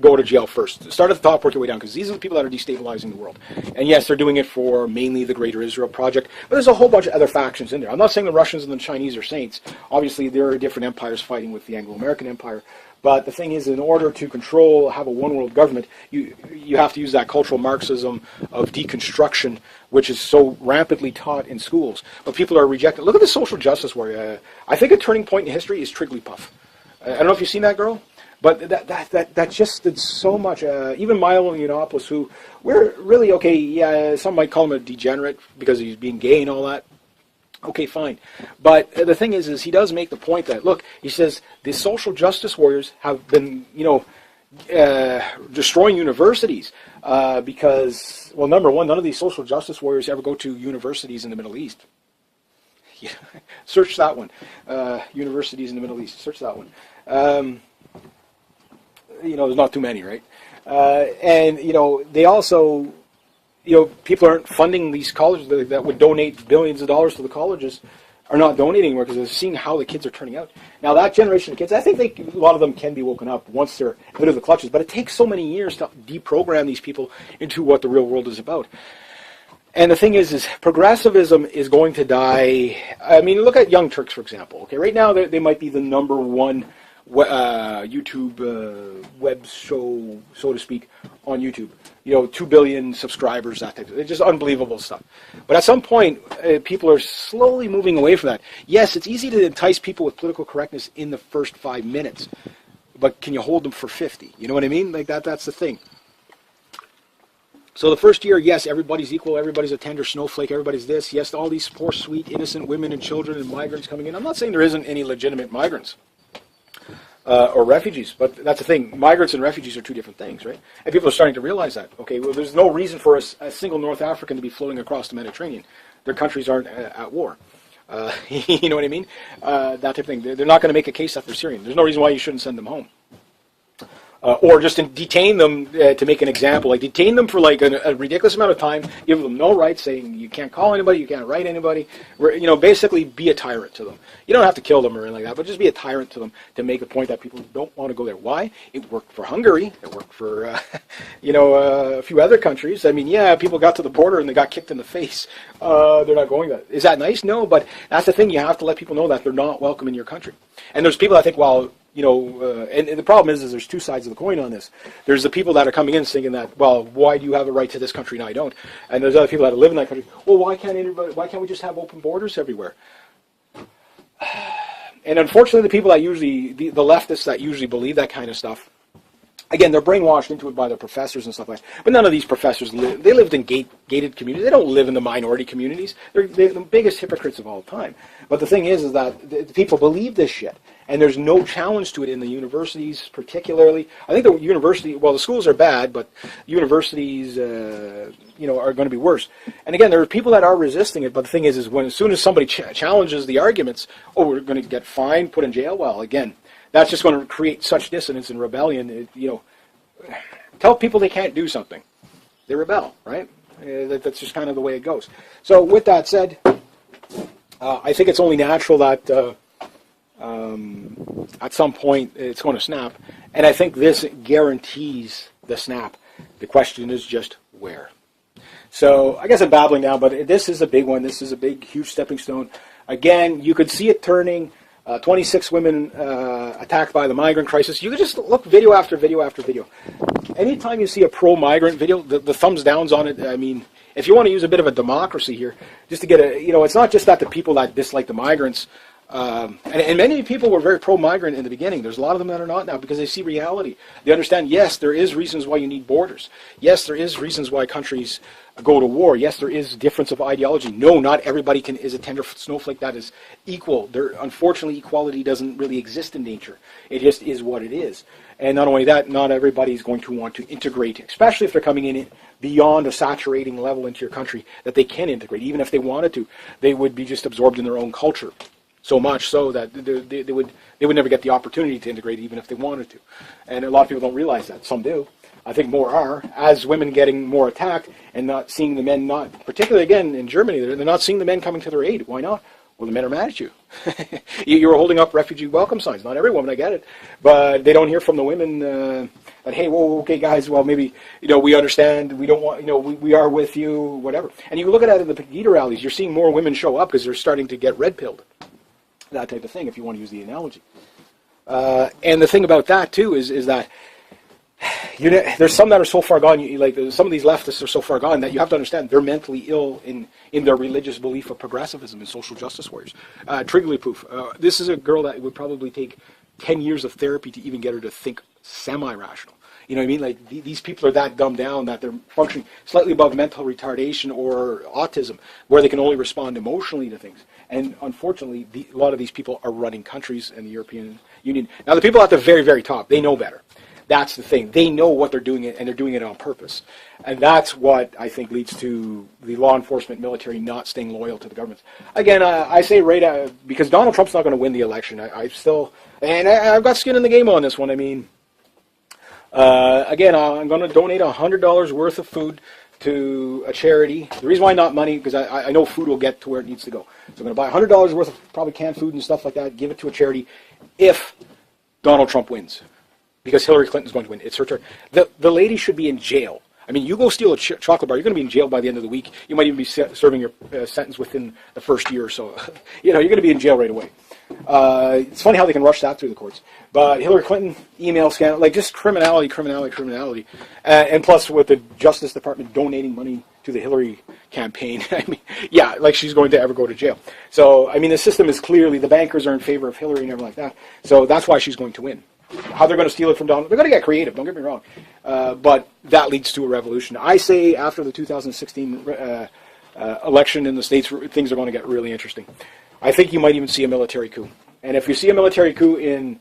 go to jail first. Start at the top, work your way down, because these are the people that are destabilizing the world. And yes, they're doing it for mainly the Greater Israel Project, but there's a whole bunch of other factions in there. I'm not saying the Russians and the Chinese are saints. Obviously, there are different empires fighting with the Anglo-American Empire. But the thing is, in order to have a one-world government, you have to use that cultural Marxism of deconstruction, which is so rampantly taught in schools. But people are rejecting. Look at the social justice warrior. I think a turning point in history is Trigglypuff. I don't know if you've seen that girl. But that just did so much. Even Milo Yiannopoulos, who we're really, okay, yeah, some might call him a degenerate because he's being gay and all that. Okay, fine. But the thing is he does make the point that, look, he says, the social justice warriors have been, destroying universities because, well, number one, none of these social justice warriors ever go to universities in the Middle East. Yeah. Search that one. Universities in the Middle East. Search that one. There's not too many, right? And they also, people aren't funding these colleges that would donate billions of dollars to the colleges, are not donating anymore because they're seeing how the kids are turning out. Now, that generation of kids, I think a lot of them can be woken up once they're out of the clutches, but it takes so many years to deprogram these people into what the real world is about. And the thing is progressivism is going to die. I mean, look at Young Turks, for example. Okay, right now they might be the number one YouTube web show, so to speak, on YouTube. 2 billion subscribers, that type of thing. It's just unbelievable stuff. But at some point, people are slowly moving away from that. Yes, it's easy to entice people with political correctness in the first 5 minutes, but can you hold them for 50? You know what I mean? Like that's the thing. So the first year, yes, everybody's equal, everybody's a tender snowflake, everybody's this. Yes, all these poor, sweet, innocent women and children and migrants coming in. I'm not saying there isn't any legitimate migrants. Or refugees, but that's the thing. Migrants and refugees are two different things, right? And people are starting to realize that. Okay, well, there's no reason for a single North African to be floating across the Mediterranean. Their countries aren't at war. You know what I mean? That type of thing. They're not going to make a case that they're Syrian. There's no reason why you shouldn't send them home. Or just detain them to make an example. Like detain them for like a ridiculous amount of time, give them no rights, saying you can't call anybody, you can't write anybody. Basically be a tyrant to them. You don't have to kill them or anything like that, but just be a tyrant to them to make the point that people don't want to go there. Why? It worked for Hungary. It worked for a few other countries. I mean, yeah, people got to the border and they got kicked in the face. They're not going there. Is that nice? No, but that's the thing. You have to let people know that they're not welcome in your country. And there's people that think, well, and the problem is there's two sides of the coin on this. There's the people that are coming in thinking that, well, why do you have a right to this country and I don't? And there's other people that live in that country. Well, why can't we just have open borders everywhere? And unfortunately, the people that usually, the leftists that usually believe that kind of stuff, again, they're brainwashed into it by their professors and stuff like that. But none of these professors they lived in gated communities. They don't live in the minority communities. They're the biggest hypocrites of all time. But the thing is that the people believe this shit. And there's no challenge to it in the universities particularly. I think the schools are bad, but universities, are going to be worse. And again, there are people that are resisting it, but the thing is as soon as somebody challenges the arguments, we're going to get fined, put in jail. Well, again, that's just going to create such dissonance and rebellion. Tell people they can't do something. They rebel, right? That's just kind of the way it goes. So with that said, I think it's only natural that At some point, it's going to snap. And I think this guarantees the snap. The question is just where. So I guess I'm babbling now, but this is a big one. This is a big, huge stepping stone. Again, you could see it turning. 26 women attacked by the migrant crisis. You could just look video after video after video. Anytime you see a pro-migrant video, the thumbs downs on it, I mean, if you want to use a bit of a democracy here, just to get it's not just that the people that dislike the migrants, and many people were very pro-migrant in the beginning. There's a lot of them that are not now because they see reality. They understand, yes, there is reasons why you need borders. Yes, there is reasons why countries go to war. Yes, there is difference of ideology. No, not everybody is a tender snowflake that is equal. Unfortunately, equality doesn't really exist in nature. It just is what it is. And not only that, not everybody is going to want to integrate, especially if they're coming in beyond a saturating level into your country that they can integrate. Even if they wanted to, they would be just absorbed in their own culture. So much so that they would never get the opportunity to integrate even if they wanted to. And a lot of people don't realize that. Some do. I think more are. As women getting more attacked and not seeing the men, particularly again in Germany, they're not seeing the men coming to their aid. Why not? Well, the men are mad at you. You were holding up refugee welcome signs. Not every woman, I get it. But they don't hear from the women that, hey, whoa, okay, guys, well, maybe, we understand. We don't want, we are with you, whatever. And you look at it in the Pegida rallies, you're seeing more women show up because they're starting to get red-pilled. That type of thing, if you want to use the analogy. And the thing about that, too, is that there's some that are so far gone, some of these leftists are so far gone that you have to understand they're mentally ill in their religious belief of progressivism and social justice warriors. Triggerly proof. This is a girl that would probably take 10 years of therapy to even get her to think semi-rational. You know what I mean? Like, these people are that dumbed down that they're functioning slightly above mental retardation or autism, where they can only respond emotionally to things. And unfortunately, a lot of these people are running countries in the European Union. Now, the people at the very, very top, they know better. That's the thing. They know what they're doing, and they're doing it on purpose. And that's what I think leads to the law enforcement military not staying loyal to the governments. Again, I say because Donald Trump's not going to win the election. I've got skin in the game on this one. I mean, again, I'm going to donate $100 worth of food to a charity. The reason why not money, because I know food will get to where it needs to go. So I'm going to buy $100 worth of probably canned food and stuff like that, give it to a charity if Donald Trump wins. Because Hillary Clinton's going to win. It's her turn. The lady should be in jail. I mean, you go steal a chocolate bar, you're going to be in jail by the end of the week. You might even be serving your sentence within the first year or so. You're going to be in jail right away. It's funny how they can rush that through the courts. But Hillary Clinton, email scandal, like just criminality. And plus with the Justice Department donating money to the Hillary campaign, I mean, yeah, like she's going to ever go to jail. So, I mean, the system is clearly, the bankers are in favor of Hillary and everything like that. So that's why she's going to win. How they're going to steal it from Donald, they're going to get creative, don't get me wrong. But that leads to a revolution. I say after the 2016 election in the States, things are going to get really interesting. I think you might even see a military coup. And if you see a military coup in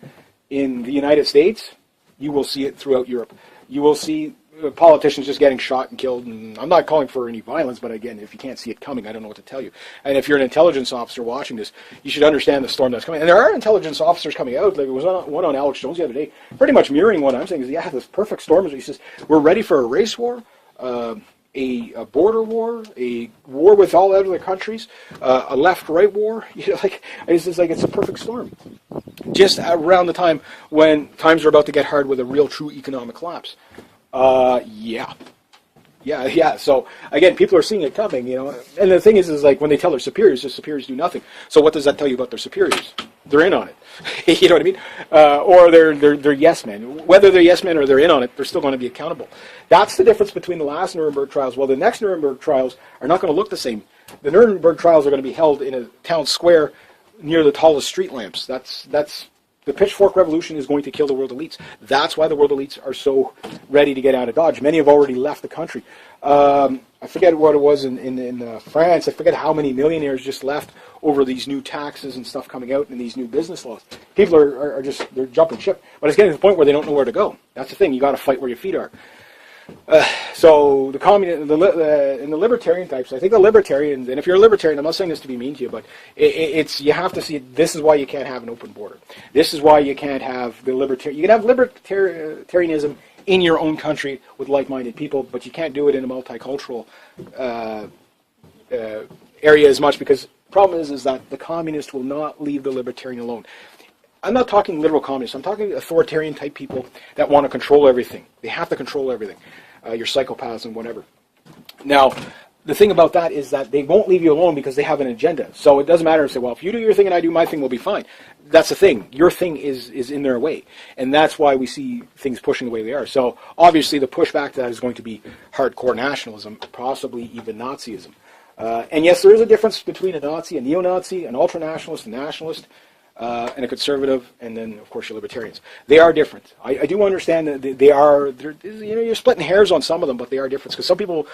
the United States, you will see it throughout Europe. You will see politicians just getting shot and killed. And I'm not calling for any violence, but again, if you can't see it coming, I don't know what to tell you. And if you're an intelligence officer watching this, you should understand the storm that's coming. And there are intelligence officers coming out. Like, there was one on Alex Jones the other day, pretty much mirroring what I'm saying. Is, yeah, this perfect storm. He says, we're ready for a race war, a border war, a war with all other countries, a left-right war. It's a perfect storm. Just around the time when times are about to get hard with a real, true economic collapse. Yeah. So again, people are seeing it coming, And the thing is like when they tell their superiors do nothing. So what does that tell you about their superiors? They're in on it. You know what I mean? Or they're yes men. Whether they're yes men or they're in on it, they're still going to be accountable. That's the difference between the last Nuremberg trials. Well, the next Nuremberg trials are not going to look the same. The Nuremberg trials are going to be held in a town square near the tallest street lamps. That's the pitchfork revolution is going to kill the world elites. That's why the world elites are so ready to get out of Dodge. Many have already left the country. I forget what it was in France. I forget how many millionaires just left over these new taxes and stuff coming out and these new business laws. People are just, they're jumping ship. But it's getting to the point where they don't know where to go. That's the thing. You got to fight where your feet are. So the communist and the libertarian types, I think the libertarians, and if you're a libertarian, I'm not saying this to be mean to you, but it's you have to see it. This is why you can't have an open border. This is why you can't have the libertarian. You can have libertarianism in your own country with like-minded people, but you can't do it in a multicultural area as much because the problem is that the communist will not leave the libertarian alone. I'm not talking literal communists. I'm talking authoritarian type people that want to control everything. They have to control everything. Your psychopaths and whatever. Now, the thing about that is that they won't leave you alone because they have an agenda. So it doesn't matter to say, well, if you do your thing and I do my thing, we'll be fine. That's the thing. Your thing is in their way. And that's why we see things pushing the way they are. So obviously the pushback to that is going to be hardcore nationalism, possibly even Nazism. And yes, there is a difference between a Nazi, a neo-Nazi, an ultra-nationalist, a nationalist, and a conservative, and then, of course, your libertarians. They are different. I do understand that you're splitting hairs on some of them, but they are different. Because some people,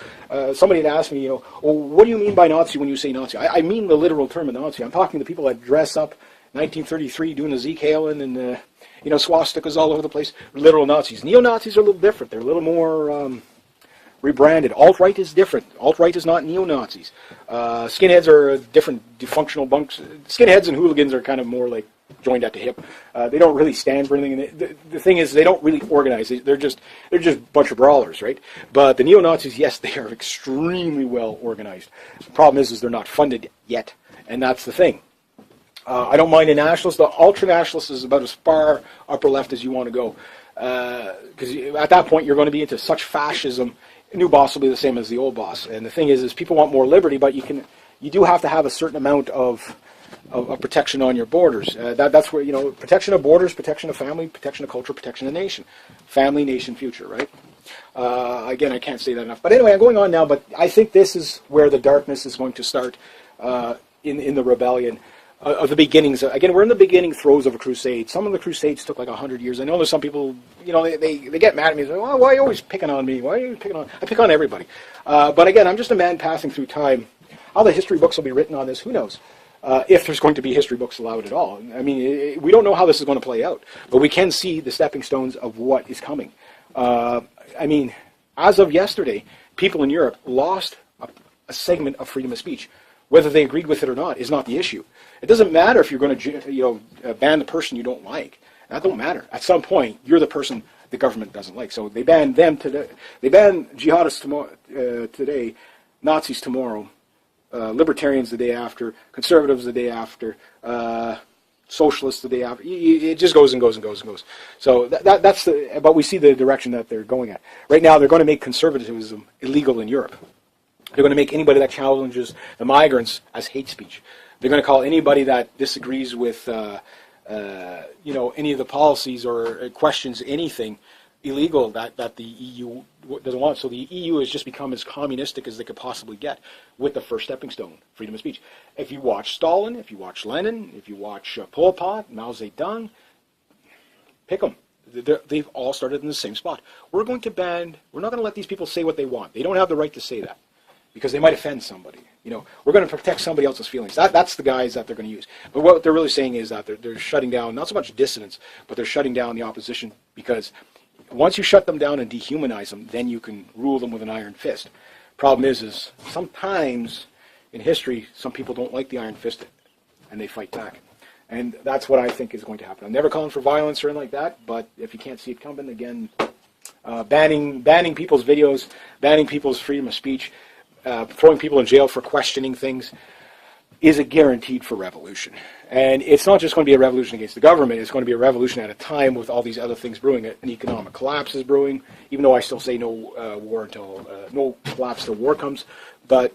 somebody had asked me, well, what do you mean by Nazi when you say Nazi? I mean the literal term of Nazi. I'm talking to people that dress up 1933 doing the Zeke Halen and, swastikas all over the place. Literal Nazis. Neo-Nazis are a little different. They're a little more rebranded. Alt-right is different. Alt-right is not neo-Nazis. Skinheads are different dysfunctional bunks. Skinheads and hooligans are kind of more like joined at the hip. They don't really stand for anything. And the thing is, they don't really organize. They're just a bunch of brawlers, right? But the neo-Nazis, yes, they are extremely well organized. The problem is they're not funded yet, and that's the thing. I don't mind a nationalist. The ultra-nationalist is about as far upper left as you want to go. Because at that point, you're going to be into such fascism. New boss will be the same as the old boss. And the thing is people want more liberty, but you do have to have a certain amount of protection on your borders. That's where, protection of borders, protection of family, protection of culture, protection of nation. Family, nation, future, right? Again, I can't say that enough. But anyway, I'm going on now, but I think this is where the darkness is going to start in the rebellion. Of the beginnings. Again, we're in the beginning throes of a crusade. Some of the crusades took like 100 years. I know there's some people, they get mad at me. They say, why are you always picking on me? Why are you picking on... I pick on everybody. But again, I'm just a man passing through time. How the history books will be written on this, who knows? If there's going to be history books allowed at all. I mean, we don't know how this is going to play out. But we can see the stepping stones of what is coming. I mean, as of yesterday, people in Europe lost a segment of freedom of speech. Whether they agreed with it or not is not the issue. It doesn't matter if you're going to, ban the person you don't like. That don't matter. At some point, you're the person the government doesn't like. So they banned them today. They banned jihadists today, Nazis tomorrow, libertarians the day after, conservatives the day after, socialists the day after. It just goes and goes and goes and goes. So that's the. But we see the direction that they're going at. Right now, they're going to make conservatism illegal in Europe. They're going to make anybody that challenges the migrants as hate speech. They're going to call anybody that disagrees with, any of the policies or questions anything illegal that the EU doesn't want. So the EU has just become as communistic as they could possibly get with the first stepping stone, freedom of speech. If you watch Stalin, if you watch Lenin, if you watch Pol Pot, Mao Zedong, pick them. They've all started in the same spot. We're not going to let these people say what they want. They don't have the right to say that, because they might offend somebody. We're going to protect somebody else's feelings. That's the guys that they're going to use. But what they're really saying is that they're shutting down, not so much dissidents, but they're shutting down the opposition, because once you shut them down and dehumanize them, then you can rule them with an iron fist. Problem is sometimes in history, some people don't like the iron fist, and they fight back. And that's what I think is going to happen. I'm never calling for violence or anything like that, but if you can't see it coming, again, banning people's videos, banning people's freedom of speech, throwing people in jail for questioning things is a guaranteed for revolution. And it's not just going to be a revolution against the government, it's going to be a revolution at a time with all these other things brewing. An economic collapse is brewing, even though I still say no collapse till war comes. But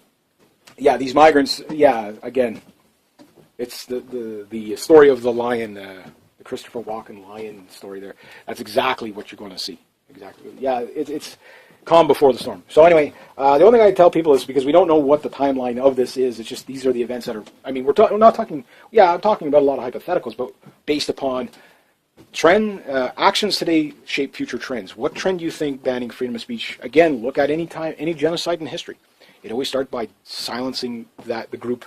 yeah, these migrants, again, it's the story of the lion, the Christopher Walken lion story there. That's exactly what you're going to see. Exactly. Yeah, it's calm before the storm. So anyway, the only thing I tell people is, because we don't know what the timeline of this is, it's just these are the events that are, we're not talking, I'm talking about a lot of hypotheticals, but based upon actions today shape future trends. What trend do you think banning freedom of speech? Again, look at any genocide in history. It always starts by silencing the group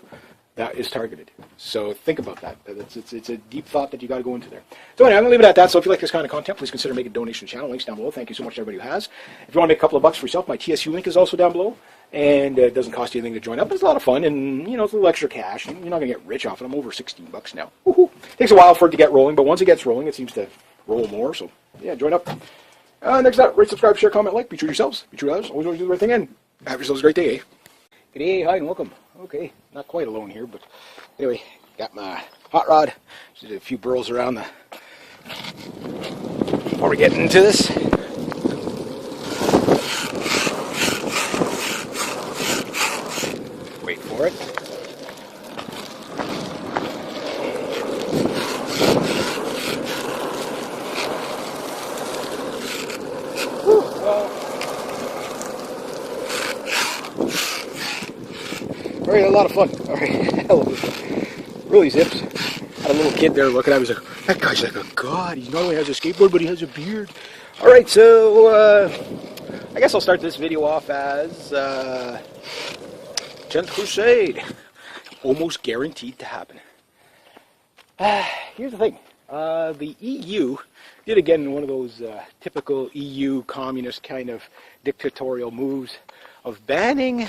that is targeted. So think about that. It's a deep thought that you got to go into there. So anyway, I'm going to leave it at that. So if you like this kind of content, please consider making a donation to the channel. Links down below. Thank you so much to everybody who has. If you want to make a couple of bucks for yourself, my TSU link is also down below. And it doesn't cost you anything to join up. It's a lot of fun, and it's a little extra cash. You're not going to get rich off it. I'm over 16 bucks now. Woohoo! Takes a while for it to get rolling, but once it gets rolling, it seems to roll more. So yeah, join up. Next up, rate, subscribe, share, comment, like. Be true to yourselves. Be true to others. Always do the right thing, and have yourselves a great day. Eh? Good day, hi, and welcome. Okay, not quite alone here, but anyway, Got my hot rod. Just did a few burls around the before we get into this. Wait for it. Whew, well, very a lot of fun. All right, hell of a really zips. Had a little kid there looking at me. He's like, that guy's like a god. He not only has a skateboard, but he has a beard. All right, so I guess I'll start this video off as Xth Crusade. Almost guaranteed to happen. Here's the thing. The EU did again one of those typical EU communist kind of dictatorial moves of banning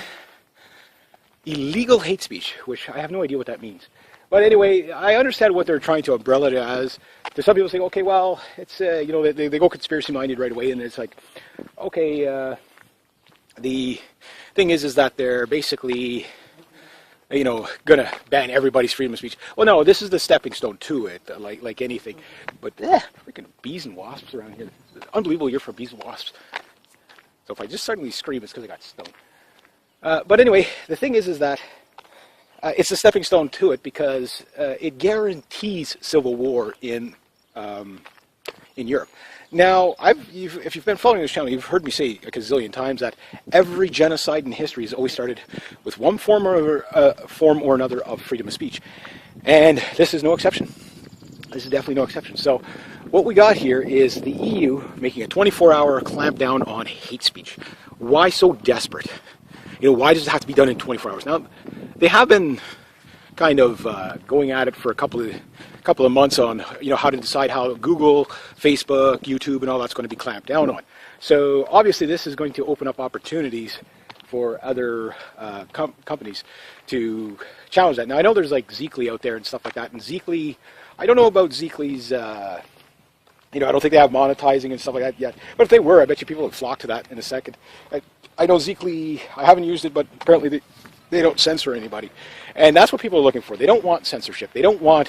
illegal hate speech, which I have no idea what that means. But anyway, I understand what they're trying to umbrella it as. There's some people say, okay, well, it's, you know, they go conspiracy-minded right away, and it's like, okay, the thing is that they're basically, you know, going to ban everybody's freedom of speech. Well, no, this is the stepping stone to it, like anything. But, freaking bees and wasps around here. It's an unbelievable year for bees and wasps. So if I just suddenly scream, it's because I got stoned. But anyway, the thing is that it's a stepping stone to it because it guarantees civil war in Europe. Now, if you've been following this channel, you've heard me say a gazillion times that every genocide in history has always started with one form or another of freedom of speech, and this is no exception. This is definitely no exception. So, what we got here is the EU making a 24-hour clampdown on hate speech. Why so desperate? You know, why does it have to be done in 24 hours? Now, they have been kind of going at it for a couple of months on, you know, how to decide how Google, Facebook, YouTube, and all that's going to be clamped down on. So obviously, this is going to open up opportunities for other companies to challenge that. Now, I know there's like Xth out there and stuff like that, and Xth, I don't know about Xth's. You know, I don't think they have monetizing and stuff like that yet. But if they were, I bet you people would flock to that in a second. I know Xth, I haven't used it, but apparently they don't censor anybody. And that's what people are looking for. They don't want censorship. They don't want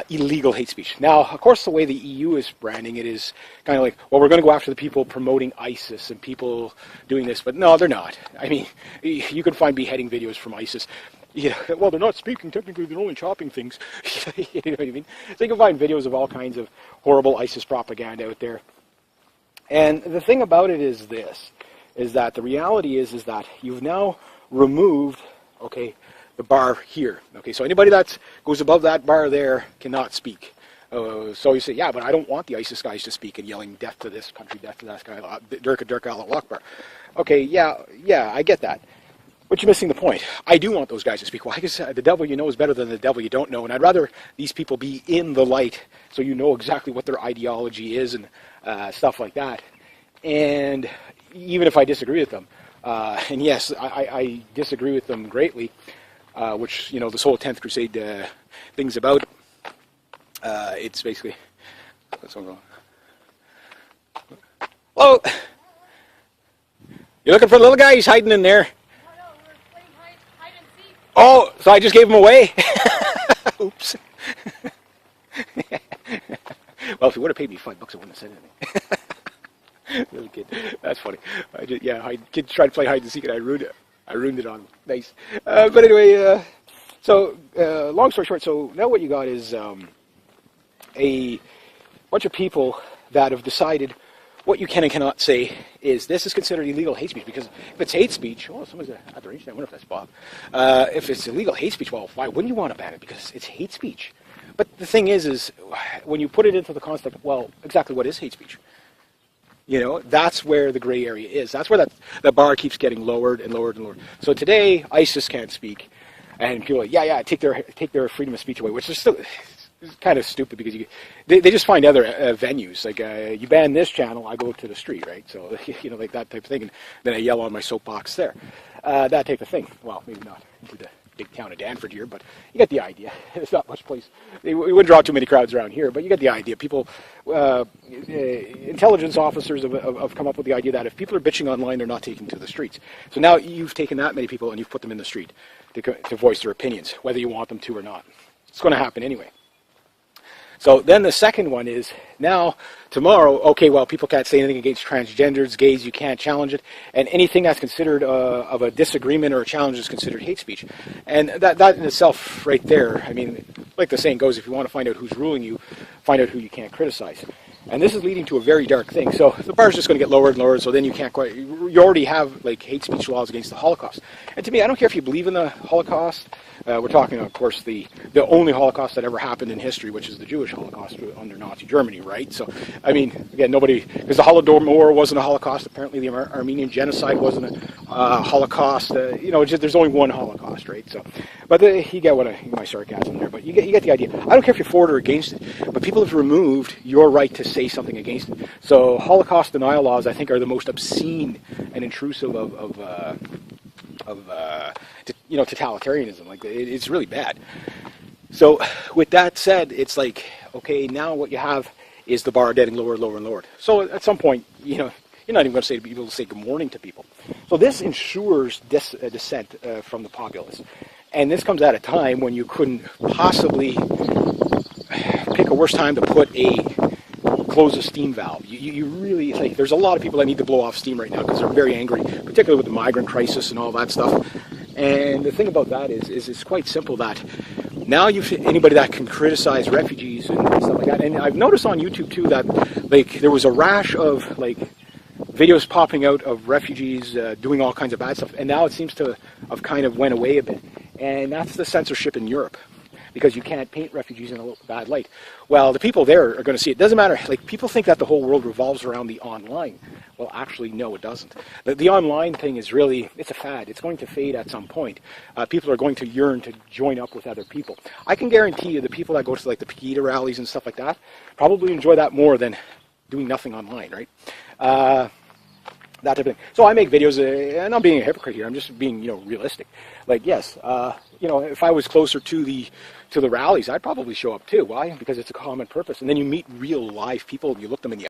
illegal hate speech. Now, of course, the way the EU is branding it is kind of like, well, we're going to go after the people promoting ISIS and people doing this. But no, they're not. I mean, you can find beheading videos from ISIS. You know, well, they're not speaking technically, they're only chopping things. You know what I mean? So you can find videos of all kinds of horrible ISIS propaganda out there. And the thing about it is this, is that the reality is that you've now removed, okay, the bar here. Okay, so anybody that goes above that bar there cannot speak. So you say, yeah, but I don't want the ISIS guys to speak and yelling death to this country, death to that guy, Dirk Allah Akbar. Okay, yeah, I get that. But you're missing the point. I do want those guys to speak. Well, I guess the devil you know is better than the devil you don't know, and I'd rather these people be in the light so you know exactly what their ideology is and stuff like that. And even if I disagree with them, and yes, I disagree with them greatly, which, you know, this whole Xth Crusade thing's about. It's basically... What's going on? Hello! You looking for the little guy? He's hiding in there. Oh, so I just gave him away? Oops. Well, if he would have paid me $5, I wouldn't have said anything. Little kid. That's funny. Kid tried to play hide and seek and I ruined it on him. Nice. But anyway, so long story short, so now what you got is a bunch of people that have decided what you can and cannot say is this is considered illegal hate speech, because if it's hate speech, oh, someone's at the range. I wonder if that's Bob. If it's illegal hate speech, well, why wouldn't you want to ban it? Because it's hate speech. But the thing is when you put it into the context, well, exactly what is hate speech? You know, that's where the gray area is. That's where the bar keeps getting lowered and lowered and lowered. So today, ISIS can't speak, and people are like, take their freedom of speech away, which is still... It's kind of stupid because they just find other venues. Like, you ban this channel, I go to the street, right? So, you know, like that type of thing. And then I yell on my soapbox there. That type of thing. Well, maybe not into the big town of Danford here, but you get the idea. There's not much place. We wouldn't draw too many crowds around here, but you get the idea. People, intelligence officers have come up with the idea that if people are bitching online, they're not taken to the streets. So now you've taken that many people and you've put them in the street to voice their opinions, whether you want them to or not. It's going to happen anyway. So then the second one is, now, tomorrow, okay, well, people can't say anything against transgenders, gays, you can't challenge it, and anything that's considered of a disagreement or a challenge is considered hate speech. And that in itself, right there, I mean, like the saying goes, if you want to find out who's ruling you, find out who you can't criticize. And this is leading to a very dark thing. So the bar is just going to get lower and lower, so then you can't quite, you already have, like, hate speech laws against the Holocaust. And to me, I don't care if you believe in the Holocaust. We're talking, of course, the only Holocaust that ever happened in history, which is the Jewish Holocaust under Nazi Germany, right? So, I mean, again, nobody, because the Holodomor wasn't a Holocaust. Apparently, the Armenian genocide wasn't a Holocaust. You know, there's only one Holocaust, right? So, but you get my sarcasm there. But you get the idea. I don't care if you're for it or against it, but people have removed your right to say something against it. So, Holocaust denial laws, I think, are the most obscene and intrusive of totalitarianism. Like, it's really bad. So with that said, it's like, okay, now what you have is the bar getting lower and lower and lower. So at some point, you know, you're not even going to be able to say good morning to people. So this ensures dissent from the populace. And this comes at a time when you couldn't possibly pick a worse time to close a steam valve. You really, like, there's a lot of people that need to blow off steam right now because they're very angry, particularly with the migrant crisis and all that stuff. And the thing about that is it's quite simple, that now anybody that can criticize refugees and stuff like that. And I've noticed on YouTube too that, like, there was a rash of, like, videos popping out of refugees doing all kinds of bad stuff, and now it seems to have kind of went away a bit. And that's the censorship in Europe, because you can't paint refugees in a bad light. Well, the people there are going to see it. Doesn't matter. Like, people think that the whole world revolves around the online. Well, actually, no, it doesn't. The online thing is really, it's a fad. It's going to fade at some point. People are going to yearn to join up with other people. I can guarantee you the people that go to, like, the Pegida rallies and stuff like that probably enjoy that more than doing nothing online, right? That type of thing. So I make videos, and I'm being a hypocrite here. I'm just being, realistic. Like, yes, if I was closer to the rallies, I'd probably show up too. Why? Because it's a common purpose. And then you meet real live people, and you look them in the